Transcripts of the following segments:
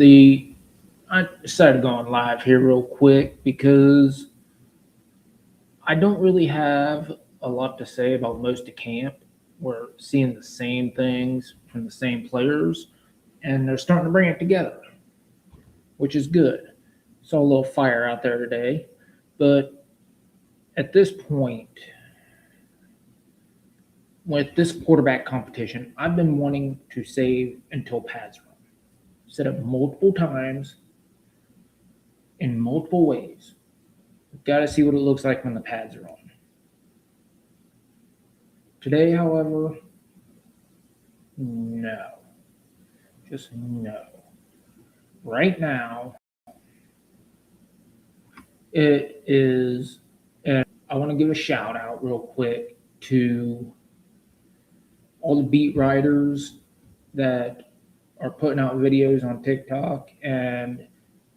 I decided to go on live here real quick because I don't really have a lot to say about most of camp. We're seeing the same things from the same players, and they're starting to bring it together, which is good. Saw a little fire out there today, but at this point, with this quarterback competition, I've been wanting to save until pads run. Said it multiple times in multiple ways. We've got to see what it looks like when the pads are on. Today, however, no. Just no. Right now, it is, and I want to give a shout out real quick to all the beat writers that are putting out videos on TikTok and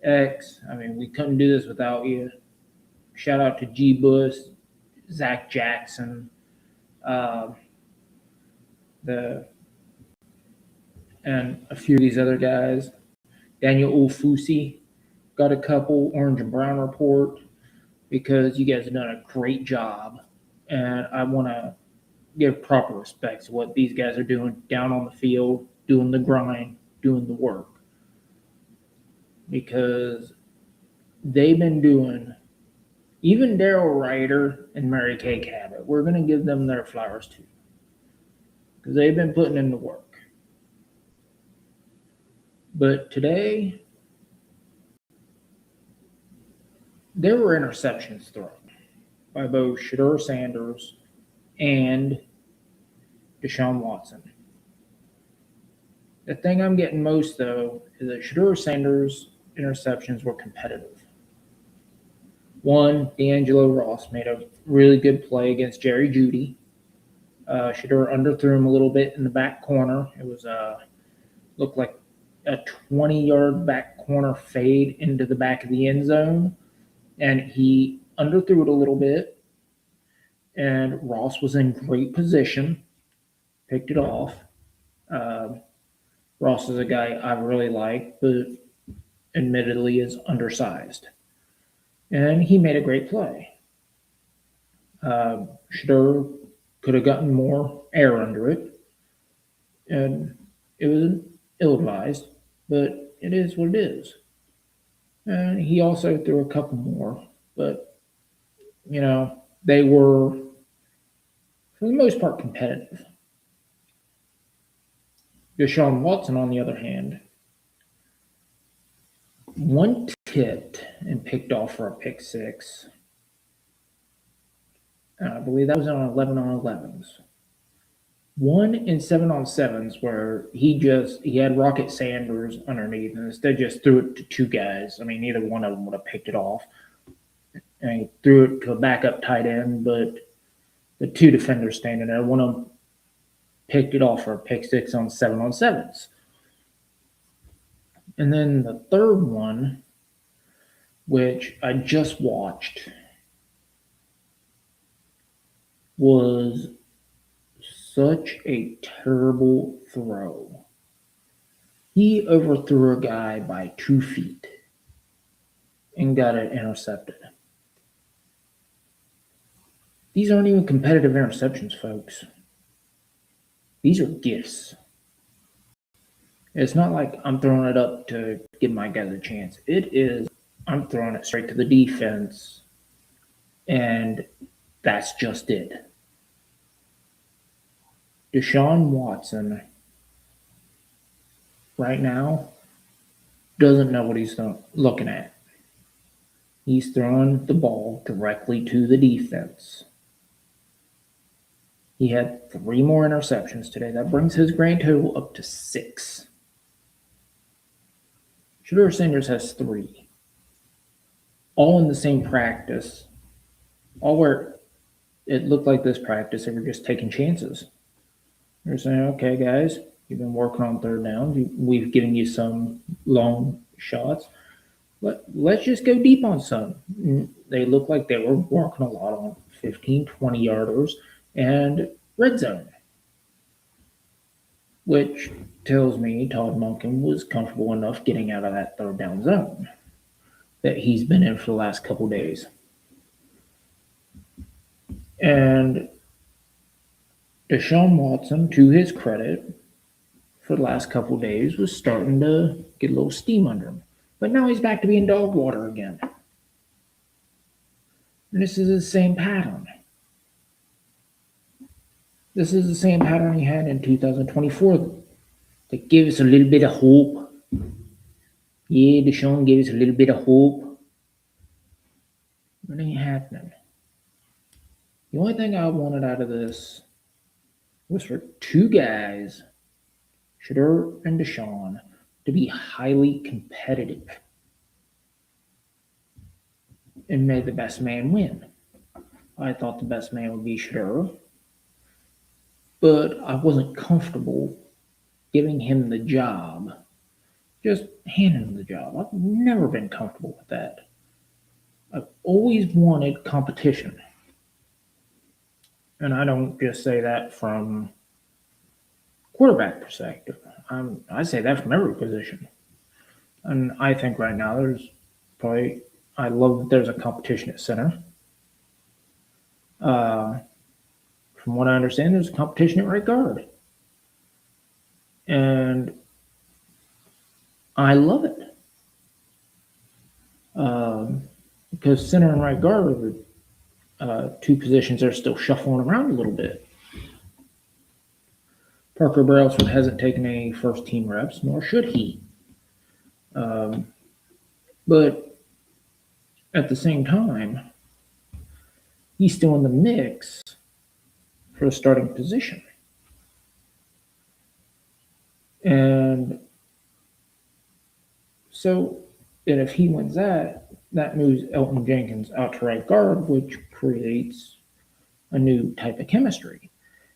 X. I mean, we couldn't do this without you. Shout out to G. Bush, Zach Jackson, and a few of these other guys. Daniel Ofusi got a couple Orange and Brown report because you guys have done a great job, and I want to give proper respect to what these guys are doing down on the field, doing the grind, doing the work, because they've been doing. Even Daryl Ryder and Mary Kay Cabot, we're going to give them their flowers too, because they've been putting in the work. But today, there were interceptions thrown by both Shedeursanders and DeShaun Watson. The thing I'm getting most, though, is that Shedeursanders' interceptions were competitive. One, D'Angelo Ross made a really good play against Jerry Jeudy. Shedeur underthrew him a little bit in the back corner. It was looked like a 20-yard back corner fade into the back of the end zone, and he underthrew it a little bit, and Ross was in great position, picked it off. Ross is a guy I really like, but admittedly is undersized, and he made a great play. Shedeur could have gotten more air under it, and it was ill-advised, but it is what it is. And he also threw a couple more, but, they were, for the most part, competitive. DeShaun Watson, on the other hand, one tipped and picked off for a pick six. I believe that was on 11 on 11s. 1 in 7 on 7s where he had Rocket Sanders underneath and instead just threw it to two guys. I mean, neither one of them would have picked it off. And he threw it to a backup tight end, but the two defenders standing there, one of them picked it off for a pick six on 7 on 7s. And then the third one, which I just watched, was such a terrible throw. He overthrew a guy by 2 feet and got it intercepted. These aren't even competitive interceptions, folks. These are gifts. It's not like I'm throwing it up to give my guys a chance. It is, I'm throwing it straight to the defense, and that's just it. DeShaun Watson, right now, doesn't know what he's looking at. He's throwing the ball directly to the defense. He had 3 more interceptions today. That brings his grand total up to 6. Shedeursanders has 3. All in the same practice. All where it looked like this practice, they were just taking chances. They're saying, okay, guys, you've been working on third downs. We've given you some long shots. Let's just go deep on some. They look like they were working a lot on 15, 20-yarders and red zone, which tells me Todd Monken was comfortable enough getting out of that third down zone that he's been in for the last couple days. And DeShaun Watson, to his credit, for the last couple days was starting to get a little steam under him. But now he's back to being dog water again. And this is the same pattern. This is the same pattern he had in 2024 that gave us a little bit of hope. Yeah, DeShaun gave us a little bit of hope. But it ain't happening. The only thing I wanted out of this was for two guys, Shedeur and DeShaun, to be highly competitive and made the best man win. I thought the best man would be Shedeur, but I wasn't comfortable giving him the job, just handing him the job. I've never been comfortable with that. I've always wanted competition. And I don't just say that from quarterback perspective. I say that from every position. And I think right now I love that there's a competition at center. From what I understand, there's a competition at right guard. And I love it. Because center and right guard are two positions that are still shuffling around a little bit. Parker Brailsford hasn't taken any first team reps, nor should he. But at the same time, he's still in the mix for the starting position. And so, and if he wins that moves Elton Jenkins out to right guard, which creates a new type of chemistry.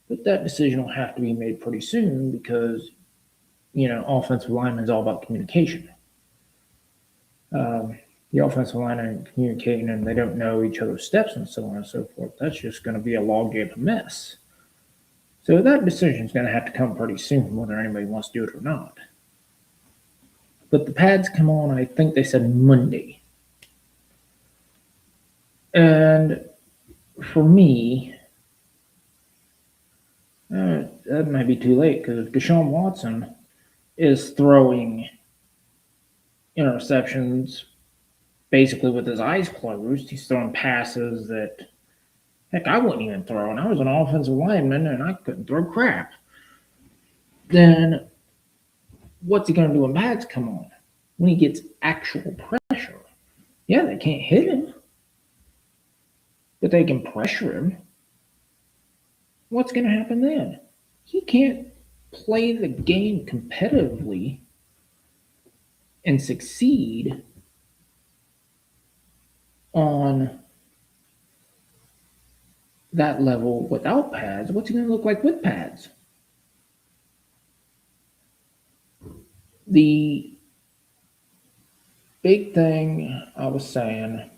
But that decision will have to be made pretty soon because, offensive lineman is all about communication. The offensive line ain't communicating and they don't know each other's steps and so on and so forth. That's just going to be a logjam mess. So that decision is going to have to come pretty soon, whether anybody wants to do it or not. But the pads come on, I think they said Monday. And for me, that might be too late because DeShaun Watson is throwing interceptions basically with his eyes closed. He's throwing passes that, heck, I wouldn't even throw. And I was an offensive lineman and I couldn't throw crap. Then what's he going to do when pads come on? When he gets actual pressure. Yeah, they can't hit him, but they can pressure him. What's going to happen then? He can't play the game competitively and succeed on that level without pads. What's he going to look like with pads? The big thing I was saying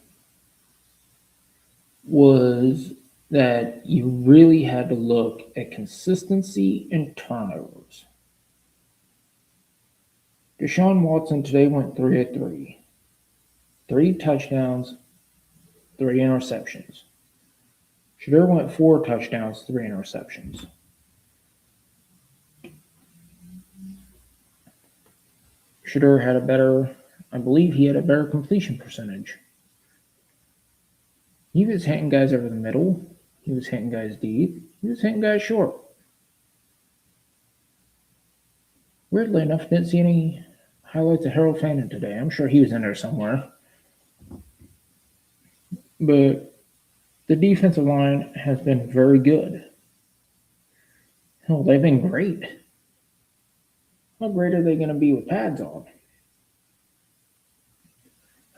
was that you really had to look at consistency and turnovers. DeShaun Watson today went 3 of 3. 3 touchdowns, 3 interceptions. Shedeur went 4 touchdowns, 3 interceptions. Shedeur had I believe he had a better completion percentage. He was hitting guys over the middle. He was hitting guys deep. He was hitting guys short. Weirdly enough, didn't see any highlights of Harold Fannin today. I'm sure he was in there somewhere. But the defensive line has been very good. Hell, they've been great. How great are they going to be with pads on?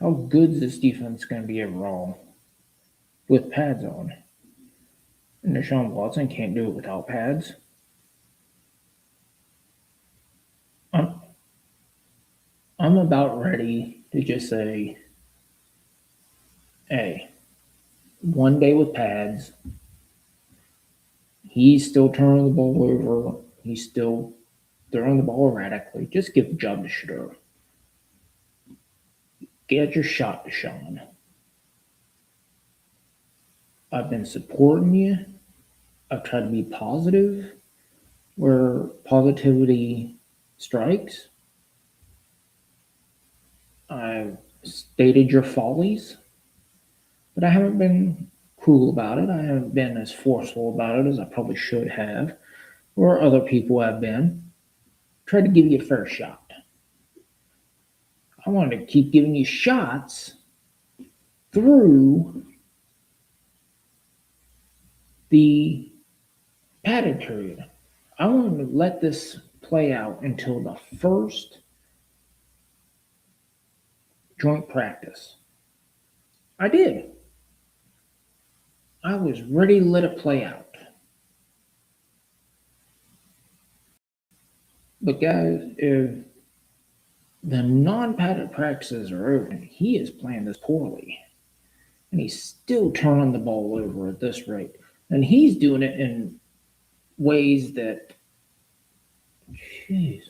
How good is this defense going to be overall with pads on? And DeShaun Watson can't do it without pads. I'm about ready to just say, hey, one day with pads, he's still turning the ball over. He's still throwing the ball erratically. Just give the job to Shedeur. Get your shot, DeShaun. I've been supporting you. I've tried to be positive where positivity strikes. I've stated your follies, but I haven't been cruel about it. I haven't been as forceful about it as I probably should have, or other people have been. Tried to give you a fair shot. I wanted to keep giving you shots through the padded period. I wanted to let this play out until the first joint practice. I did. I was ready to let it play out. But guys, if the non-padded practices are over and he is playing this poorly, and he's still turning the ball over at this rate, and he's doing it in ways that, jeez,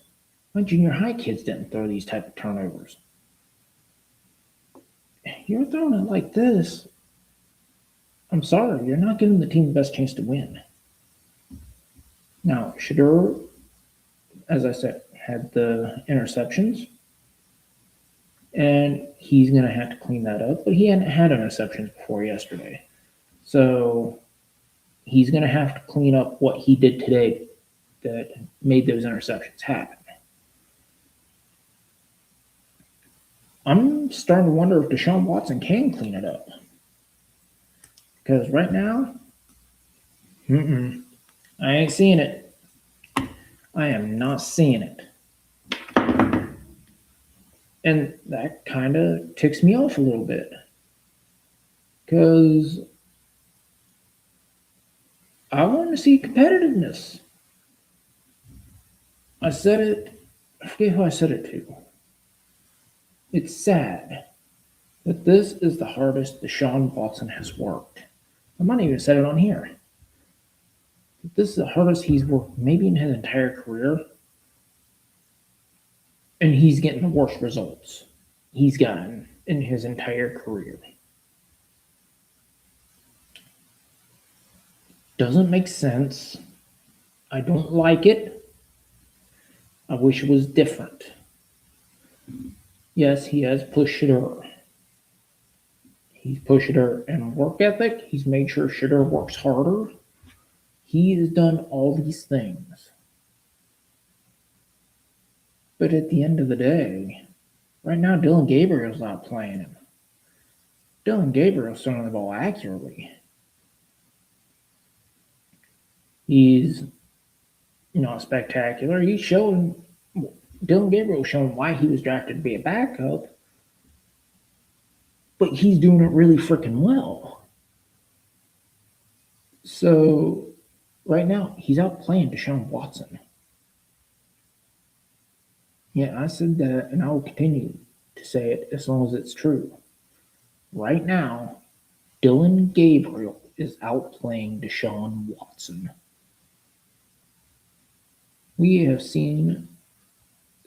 my junior high kids didn't throw these type of turnovers. You're throwing it like this, I'm sorry, you're not giving the team the best chance to win. Now, Shedeur, as I said, had the interceptions, and he's going to have to clean that up, but he hadn't had interceptions before yesterday. So he's going to have to clean up what he did today that made those interceptions happen. I'm starting to wonder if DeShaun Watson can clean it up. Because right now, I ain't seeing it. I am not seeing it. And that kind of ticks me off a little bit. Because I want to see competitiveness. I said it, I forget who I said it to. It's sad that this is the hardest DeShaun Watson has worked. I might even said it on here. This is the hardest he's worked maybe in his entire career. And he's getting the worst results he's gotten in his entire career. Doesn't make sense. I don't like it. I wish it was different. Yes, he has pushed Shedeur. He's pushed Shedeur in work ethic. He's made sure Shedeur works harder. He has done all these things. But at the end of the day, right now Dylan Gabriel's not playing him. Dylan Gabriel's throwing the ball accurately. He's not spectacular. He's showing, Dylan Gabriel's showing why he was drafted to be a backup. But he's doing it really freaking well. So right now, he's out playing DeShaun Watson. Yeah, I said that, and I will continue to say it as long as it's true. Right now, Dylan Gabriel is outplaying DeShaun Watson. We have seen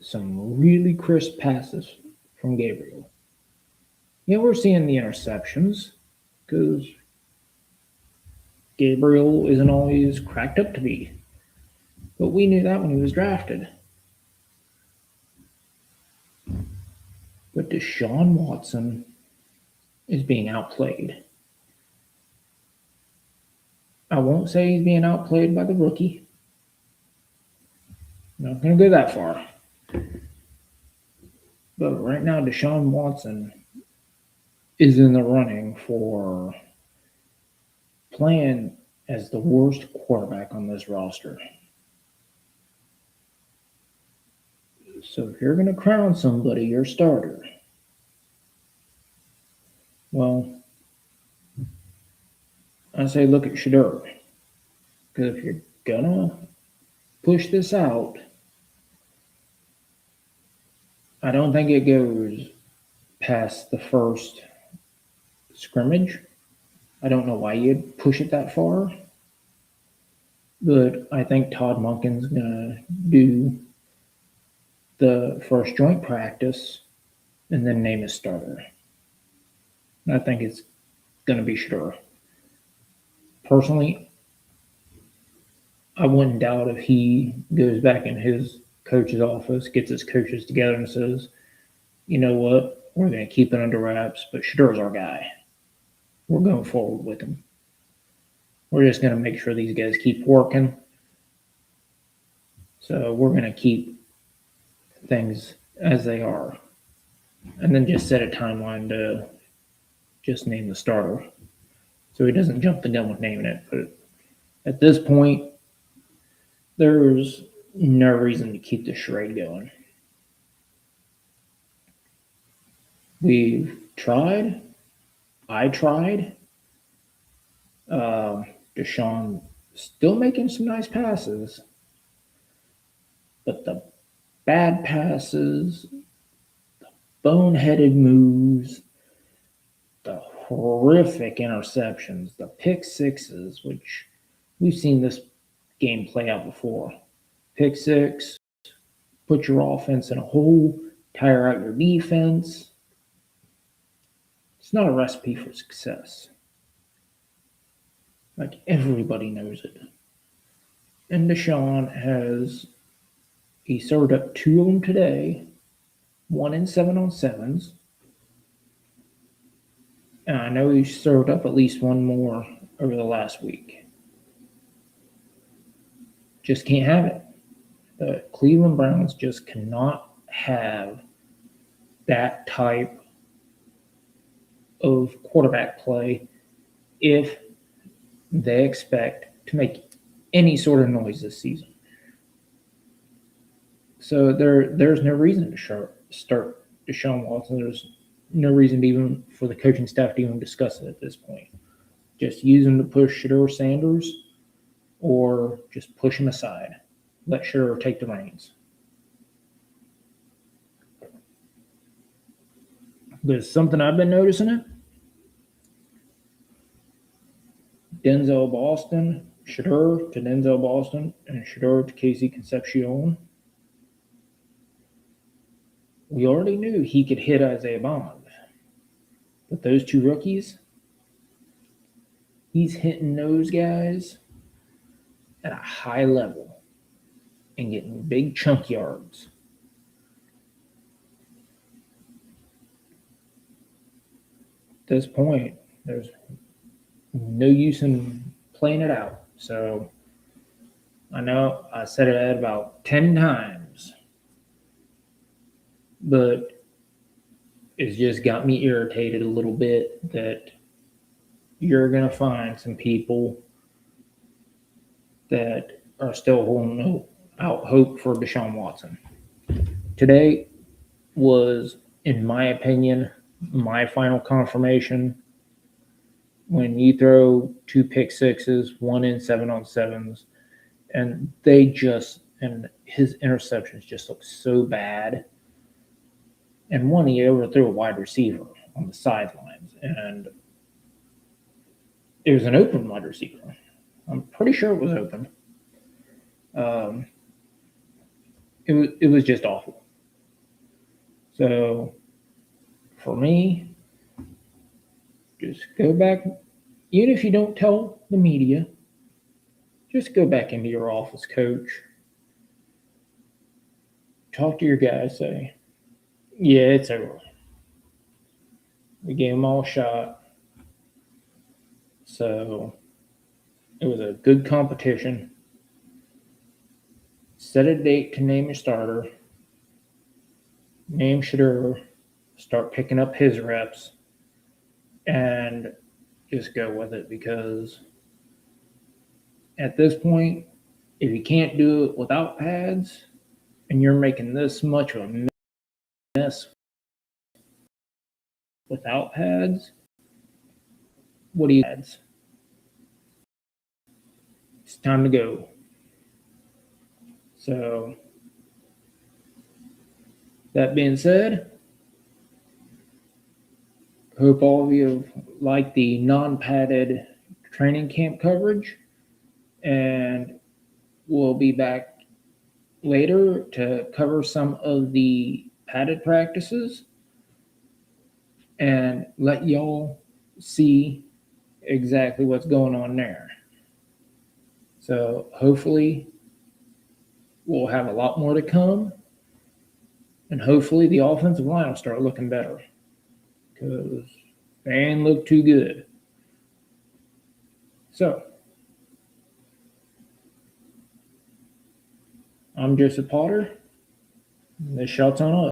some really crisp passes from Gabriel. Yeah, we're seeing the interceptions because Gabriel isn't always cracked up to be. But we knew that when he was drafted. But DeShaun Watson is being outplayed. I won't say he's being outplayed by the rookie. I'm not going to go that far. But right now, DeShaun Watson is in the running for playing as the worst quarterback on this roster. So if you're going to crown somebody your starter, well, I say look at Shedeur. Because if you're going to push this out, I don't think it goes past the first scrimmage. I don't know why you'd push it that far. But I think Todd Monken's going to do the first joint practice and then name his starter. I think it's going to be Shedeur. Personally, I wouldn't doubt if he goes back in his coach's office, gets his coaches together, and says, you know what, we're going to keep it under wraps, but Shedeur's our guy. We're going forward with him. We're just going to make sure these guys keep working. So we're going to keep things as they are. And then just set a timeline to just name the starter. So he doesn't jump the gun with naming it. But at this point, there's no reason to keep the charade going. We've tried. I tried. DeShaun still making some nice passes. But the bad passes, the boneheaded moves, the horrific interceptions, the pick sixes, which we've seen this game play out before. Pick six, put your offense in a hole, tire out your defense. It's not a recipe for success. Like, everybody knows it. And DeShaun he served up 2 of them today, 1 in 7 on 7s. And I know he served up at least 1 more over the last week. Just can't have it. The Cleveland Browns just cannot have that type of quarterback play if they expect to make any sort of noise this season. So there's no reason to start DeShaun Watson. There's no reason for the coaching staff to even discuss it at this point. Just use him to push shedeursanders or just push him aside. Let Shedeur take the reins. There's something I've been noticing it. Denzel Boston, Shedeur to Denzel Boston, and Shedeur to Casey Concepcion. We already knew he could hit Isaiah Bond. But those 2 rookies, he's hitting those guys at a high level and getting big chunk yards. At this point, there's no use in playing it out. So I know I said it about 10 times, but it's just got me irritated a little bit that you're going to find some people that are still holding out hope for DeShaun Watson. Today was, in my opinion, my final confirmation. When you throw 2 pick sixes, 1 in 7 on 7s, and his interceptions just look so bad. And one, he overthrew a wide receiver on the sidelines, and it was an open wide receiver. I'm pretty sure it was open. It was just awful. So for me, just go back. Even if you don't tell the media, just go back into your office, coach. Talk to your guys. Say, yeah, it's over. We gave them all a shot. So it was a good competition. Set a date to name your starter. Name Shedeur. Start picking up his reps. And just go with it, because at this point, if you can't do it without pads and you're making this much of a mess without pads, what do you pads? It's time to go. So that being said, hope all of you have liked the non-padded training camp coverage, and we'll be back later to cover some of the padded practices and let y'all see exactly what's going on there. So hopefully we'll have a lot more to come, and hopefully the offensive line will start looking better because they ain't look too good. So I'm Joseph Potter. This shot's on us.